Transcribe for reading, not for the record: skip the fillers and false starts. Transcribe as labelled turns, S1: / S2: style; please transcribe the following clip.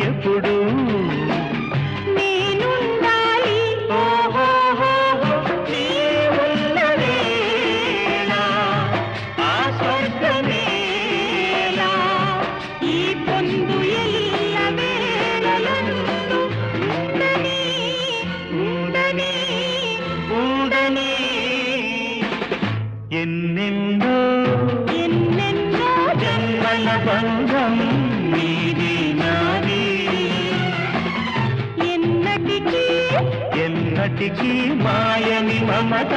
S1: ఎప్పుడు
S2: నేనుండాలి
S1: ఓహోహోహో, నీ ఉన్న వేళ ఆ స్వర్గమేలా.
S2: ఈ పొందు ఎల్ల వేళలందు ఉండని ఉండని
S1: ఉండని ఎన్నెన్నో
S2: ఎన్నెన్నో
S1: జన్మల బంధం నీది నాది.
S2: ఎన్నటికీ
S1: ఎన్నటికీ మాయని మమత